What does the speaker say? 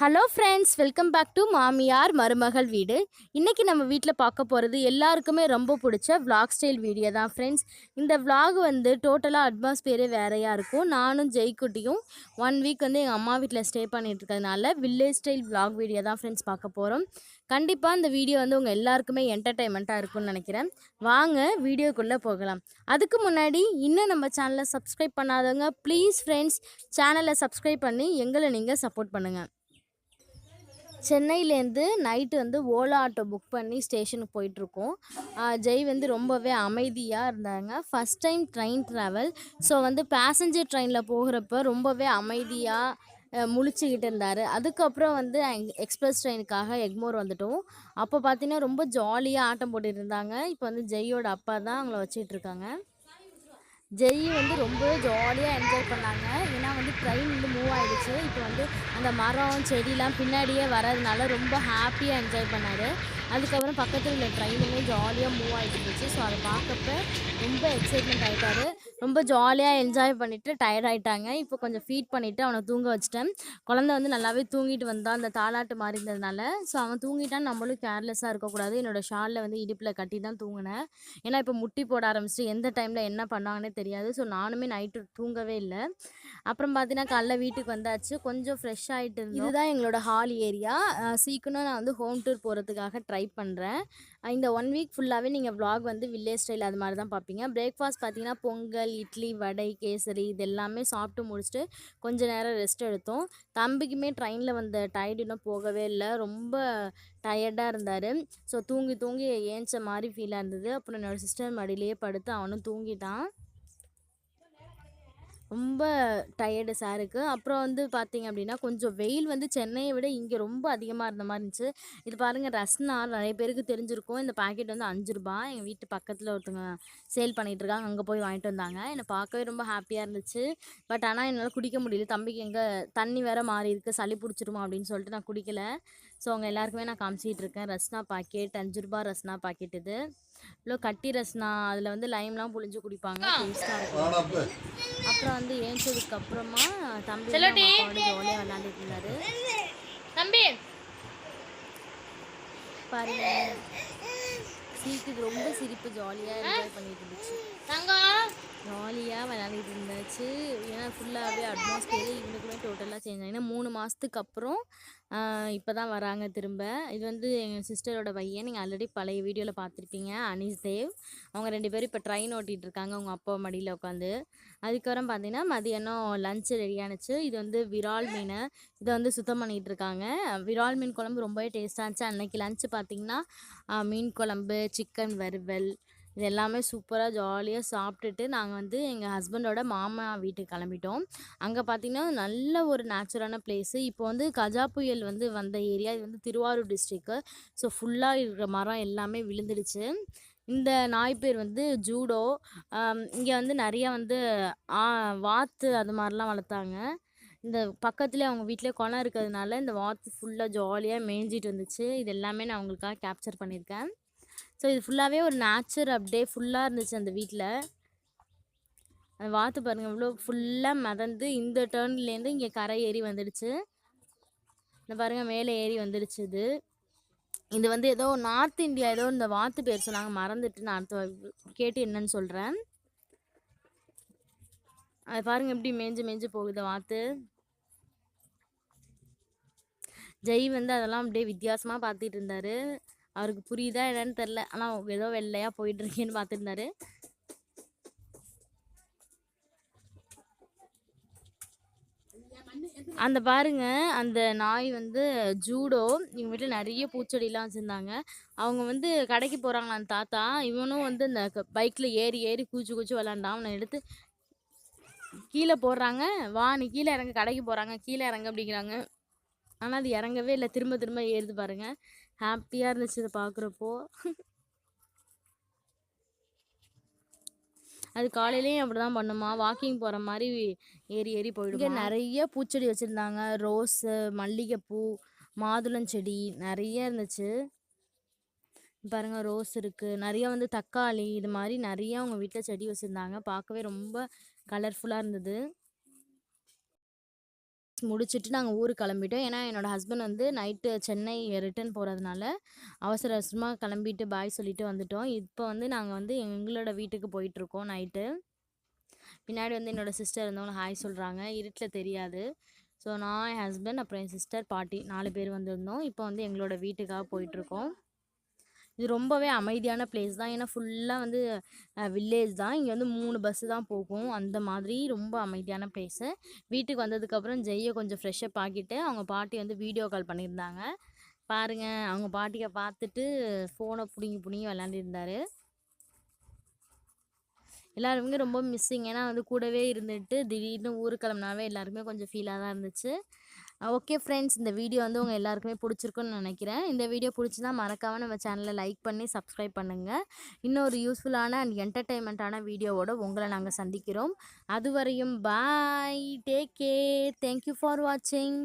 Hello friends, welcome back to மாமியார் மருமகள் வீடு. இன்றைக்கி நம்ம வீட்டில் பார்க்க போகிறது எல்லாருக்குமே ரொம்ப பிடிச்ச vlog ஸ்டைல் வீடியோ தான் ஃப்ரெண்ட்ஸ். இந்த vlog வந்து டோட்டலாக அட்மாஸ்பியரே வேறையாக இருக்கும். நானும் ஜெய்குட்டியும் 1 வீக் வந்து எங்கள் அம்மா வீட்டில் ஸ்டே பண்ணிட்டு இருக்கிறதுனால வில்லேஜ் ஸ்டைல் vlog வீடியோ தான் ஃப்ரெண்ட்ஸ் பார்க்க போகிறோம். கண்டிப்பாக இந்த வீடியோ வந்து உங்கள் எல்லாருக்குமே என்டர்டைன்மெண்ட்டாக இருக்கும்னு நினைக்கிறேன். வாங்க வீடியோக்குள்ளே போகலாம். அதுக்கு முன்னாடி இன்னும் நம்ம சேனலை சப்ஸ்கிரைப் பண்ணாதவங்க ப்ளீஸ் ஃப்ரெண்ட்ஸ் சேனலை சப்ஸ்கிரைப் பண்ணி எங்களை நீங்கள் சப்போர்ட் பண்ணுங்கள். சென்னையிலேருந்து நைட்டு வந்து ஓலா ஆட்டோ புக் பண்ணி ஸ்டேஷனுக்கு போயிட்டுருக்கோம். ஜெய் வந்து ரொம்பவே அமைதியாக இருந்தாங்க. First time train travel. So வந்து பேசஞ்சர் ட்ரெயினில் போகிறப்ப ரொம்பவே அமைதியாக முழிச்சுக்கிட்டு இருந்தார். அதுக்கப்புறம் வந்து எக்ஸ்பிரஸ் ட்ரெயினுக்காக எக்மோர் வந்துட்டோம். அப்போ பார்த்தீங்கன்னா ரொம்ப ஜாலியாக ஆட்டம் போட்டுட்டு இருந்தாங்க. இப்போ வந்து ஜெய்யோட அப்பா தான் அவங்கள வச்சுக்கிட்டு இருக்காங்க. ஜெய் வந்து ரொம்பவே ஜாலியாக என்ஜாய் பண்ணாங்க. ஏன்னா வந்து ட்ரெயின் வந்து மூவ் ஆகிடுச்சு. இப்போ வந்து அந்த மரம் செடிலாம் பின்னாடியே வர்றதுனால ரொம்ப ஹாப்பியாக என்ஜாய் பண்ணார். அதுக்கப்புறம் பக்கத்தில் உள்ள ட்ரெயினுமே ஜாலியாக மூவ் ஆகிட்டு இருந்துச்சு. ஸோ அதை பார்க்கப்ப ரொம்ப எக்ஸைட்மெண்ட் ஆகிட்டாரு. ரொம்ப ஜாலியாக என்ஜாய் பண்ணிவிட்டு டயர்ட் ஆகிட்டாங்க. இப்போ கொஞ்சம் ஃபீட் பண்ணிவிட்டு அவனை தூங்க வச்சிட்டேன். குழந்தை வந்து நல்லாவே தூங்கிட்டு வந்தான் அந்த தாலாட்டு மாதிரி இருந்ததுனால. ஸோ அவன் தூங்கிட்டான், நம்மளும் கேர்லெஸ்ஸாக இருக்கக்கூடாது. என்னோடய ஷாலில் வந்து இடுப்பில் கட்டி தான் தூங்கினேன். ஏன்னா இப்போ முட்டி போட ஆரம்பிச்சு எந்த டைமில் என்ன பண்ணாங்கன்னே தெரியாது. ஸோ நானுமே நைட்டு தூங்கவே இல்லை. அப்புறம் பார்த்தீங்கன்னா காலைல வீட்டுக்கு வந்தாச்சு. கொஞ்சம் ஃப்ரெஷ் ஆகிட்டு இருந்தோம். இதுதான் எங்களோட ஹால் ஏரியா. சீக்கிரம் நான் வந்து ஹோம் டூர் போகிறதுக்காக ட்ரை பண்ணுறேன். இந்த 1 வீக் ஃபுல்லாகவே நீங்கள் vlog வந்து வில்லேஜ் ஸ்டைல் அது மாதிரி தான் பார்ப்பீங்க. பிரேக்ஃபாஸ்ட் பார்த்தீங்கன்னா பொங்கல், இட்லி, வடை, கேசரி இது எல்லாமே சாப்பிட்டு முடிச்சுட்டு கொஞ்ச நேரம் ரெஸ்ட் எடுத்தோம். தம்பிக்குமே ட்ரெயினில் வந்த டயர்டு இன்னும் போகவே இல்லை. ரொம்ப டயர்டாக இருந்தார். ஸோ தூங்கி தூங்கி ஏஞ்ச மாதிரி ஃபீலாக இருந்தது. அப்புறம் என்னோடய சிஸ்டர் மடியிலேயே படுத்து அவனும் தூங்கிட்டான். ரொம்ப டயர்டு சாருக்கு. அப்புறம் வந்து பார்த்தீங்க அப்படின்னா கொஞ்சம் வெயில் வந்து சென்னையை விட இங்கே ரொம்ப அதிகமாக இருந்த மாதிரி இருந்துச்சு. இது பாருங்கள், ரஸ்னா நிறைய பேருக்கு தெரிஞ்சிருக்கும். இந்த பாக்கெட் வந்து ₹5. எங்கள் வீட்டு பக்கத்தில் ஒருத்தவங்க சேல் பண்ணிகிட்டு இருக்காங்க. அங்கே போய் வாங்கிட்டு வந்தாங்க. என்னை பார்க்கவே ரொம்ப ஹாப்பியாக இருந்துச்சு. பட் ஆனால் என்னால் குடிக்க முடியல. தம்பிக்கு எங்கே தண்ணி வேறு மாறி இருக்குது, சளி பிடிச்சிருமா அப்படின்னு சொல்லிட்டு நான் குடிக்கலை. ஸோ அவங்க எல்லாருக்குமே நான் காமிச்சிட்டு இருக்கேன். ரஸ்னா பாக்கெட் ₹5 ரஸ்னா பாக்கெட் இது. இவ்வளோ கட்டி ரஸ்னா அதில் வந்து லைம்லாம் புழிஞ்சு குடிப்பாங்க, டேஸ்ட்டாக இருக்கும். அப்புறம் வந்து ஏஞ்சதுக்கு அப்புறமா தம்பி ஜாலியாக விளையாண்டுட்டு இருந்தாரு. தம்பி பாருங்க, ரொம்ப சிரிப்பு, ஜாலியாக என்ஜாய் பண்ணிட்டு இருந்துச்சு. ஜாலியாக விளையாடிட்டு இருந்துச்சு. ஏன்னா ஃபுல்லாகவே அட்மாஸ்பியர் இவனுக்குமே டோட்டலாக சேஞ்ச் ஆகி, ஏன்னா 3 மாதத்துக்கு அப்புறம் இப்போ தான் வராங்க திரும்ப. இது வந்து எங்கள் சிஸ்டரோட பையன். நீங்கள் ஆல்ரெடி பழைய வீடியோவில் பார்த்துருப்பீங்க, அனீஸ் தேவ். அவங்க 2 பேரும் இப்போ ட்ரெயின் ஓட்டிகிட்டு இருக்காங்க அவங்க அப்பா மடியில் உட்காந்து. அதுக்கப்புறம் பார்த்தீங்கன்னா மதியானம் லஞ்சு ரெடியானுச்சு. இது வந்து விரால் மீன். இதை வந்து சுத்தம் பண்ணிகிட்டு இருக்காங்க. விரால் மீன் குழம்பு ரொம்பவே டேஸ்ட்டாக இருந்துச்சு. அன்றைக்கி லஞ்சு பார்த்திங்கன்னா மீன் குழம்பு, சிக்கன் வறுவல் இது எல்லாமே சூப்பராக ஜாலியாக சாப்பிட்டுட்டு நாங்கள் வந்து எங்கள் ஹஸ்பண்டோட மாமா வீட்டுக்கு கிளம்பிட்டோம். அங்கே பார்த்திங்கன்னா நல்ல ஒரு நேச்சுரான பிளேஸு. இப்போ வந்து கஜா புயல் வந்து வந்த ஏரியா. இது வந்து திருவாரூர் டிஸ்ட்ரிக்கு. ஸோ ஃபுல்லாக இருக்கிற மரம் எல்லாமே விழுந்துடுச்சு. இந்த நாய் பேர் வந்து ஜூடோ. இங்கே வந்து நிறையா வந்து வாத்து அது மாதிரிலாம் வளர்த்தாங்க. இந்த பக்கத்துலேயே அவங்க வீட்டிலே குளம் இருக்கிறதுனால இந்த வாத்து ஃபுல்லாக ஜாலியாக மேய்ஞ்சிட்டு வந்துச்சு. இது எல்லாமே நான் உங்களுக்காக கேப்சர் பண்ணியிருக்கேன். ஸோ இது ஃபுல்லாகவே ஒரு நேச்சர் அப்படியே ஃபுல்லாக இருந்துச்சு அந்த வீட்டில். அந்த வாத்து பாருங்கள் இவ்வளோ ஃபுல்லாக மிதந்து இந்த டேர்ன்லேருந்து இங்கே கரை ஏறி வந்துடுச்சு. இந்த பாருங்கள் மேலே ஏறி வந்துடுச்சு. இது வந்து ஏதோ நார்த் இந்தியா ஏதோ இந்த வாத்து பேர் சொன்னாங்க, மறந்துட்டு நான் அடுத்த கேட்டு என்னன்னு சொல்கிறேன். அது பாருங்கள் எப்படி மேய்ஞ்சு போகுது வாத்து. ஜெய் வந்து அதெல்லாம் அப்படியே வித்தியாசமாக பார்த்துட்டு இருந்தார். அவருக்கு புரியுதா என்னன்னு தெரில, ஆனால் ஏதோ வெள்ளையாக போயிட்டுருக்கேன்னு பார்த்துருந்தாரு. அந்த பாருங்க, அந்த நாய் வந்து ஜூடோ. எங்கள் வீட்டில் நிறைய பூச்செடிலாம் வச்சுருந்தாங்க. அவங்க வந்து கடைக்கு போகிறாங்களா அந்த தாத்தா. இவனும் வந்து இந்த பைக்கில் ஏறி ஏறி குச்சி விளாண்டான். அவனை எடுத்து கீழே போடுறாங்க. வா நீ கீழே இறங்க, கடைக்கு போகிறாங்க, கீழே இறங்க அப்படிங்கிறாங்க. ஆனால் அது இறங்கவே இல்லை, திரும்ப திரும்ப ஏறுது பாருங்கள். ஹாப்பியாக இருந்துச்சு இதை பார்க்குறப்போ. அது காலையிலேயும் அப்படி தான் பண்ணுமா, வாக்கிங் போகிற மாதிரி ஏறி ஏறி போயிடும். இங்கே நிறைய பூச்செடி வச்சுருந்தாங்க. ரோஸு, மல்லிகைப்பூ, மாதுளஞ்செடி நிறைய இருந்துச்சு. பாருங்கள் ரோஸ் இருக்குது, நிறைய வந்து தக்காளி இது மாதிரி நிறைய அவங்க வீட்டில் செடி வச்சுருந்தாங்க. பார்க்கவே ரொம்ப கலர்ஃபுல்லாக இருந்தது. முடிச்சுட்டு நாங்கள் ஊருக்கு கிளம்பிட்டோம். ஏன்னா என்னோட ஹஸ்பண்ட் வந்து நைட்டு சென்னை ரிட்டர்ன் போகிறதுனால அவசர அவசரமாக கிளம்பிட்டு பாய் சொல்லிட்டு வந்துட்டோம். இப்போ வந்து நாங்கள் வந்து எங்களோட வீட்டுக்கு போயிட்டுருக்கோம் நைட்டு. பின்னாடி வந்து என்னோடய சிஸ்டர் இருந்தவங்க ஹாய் சொல்கிறாங்க. இருட்டில் தெரியாது. ஸோ நான், என் ஹஸ்பண்ட், அப்புறம் என் சிஸ்டர், பாட்டி 4 பேர் வந்திருந்தோம். இப்போ வந்து எங்களோட வீட்டுக்காக போயிட்டுருக்கோம். இது ரொம்பவே அமைதியான பிளேஸ் தான். ஏன்னா ஃபுல்லாக வந்து வில்லேஜ் தான். இங்கே வந்து 3 பஸ்ஸு தான் போகும். அந்த மாதிரி ரொம்ப அமைதியான பிளேஸு. வீட்டுக்கு வந்ததுக்கப்புறம் ஜெய்யை கொஞ்சம் ஃப்ரெஷ்ஷப் ஆக்கிட்டு அவங்க பாட்டி வந்து வீடியோ கால் பண்ணியிருந்தாங்க. பாருங்க, அவங்க பாட்டியை பார்த்துட்டு ஃபோனை பிடுங்கி பிடுங்கி விளாண்டுருந்தாரு. எல்லாருமே ரொம்ப மிஸ்ஸிங். ஏன்னா வந்து கூடவே இருந்துட்டு திடீர்னு ஊருக்கு கிளம்புனாவே எல்லாருக்குமே கொஞ்சம் ஃபீலாக தான் இருந்துச்சு. ஓகே ஃப்ரெண்ட்ஸ், இந்த வீடியோ வந்து உங்கள் எல்லாருக்குமே பிடிச்சிருக்குன்னு நினைக்கிறேன். இந்த வீடியோ பிடிச்சிருந்தா மறக்காம நம்ம சேனலை லைக் பண்ணி சப்ஸ்கிரைப் பண்ணுங்கள். இன்னொரு யூஸ்ஃபுல்லான அண்ட் என்டர்டெயின்மெண்ட்டான வீடியோவோட உங்களை நாங்கள் சந்திக்கிறோம். அதுவரையும் பாய், டேக் கேர், தேங்க்யூ ஃபார் வாட்சிங்.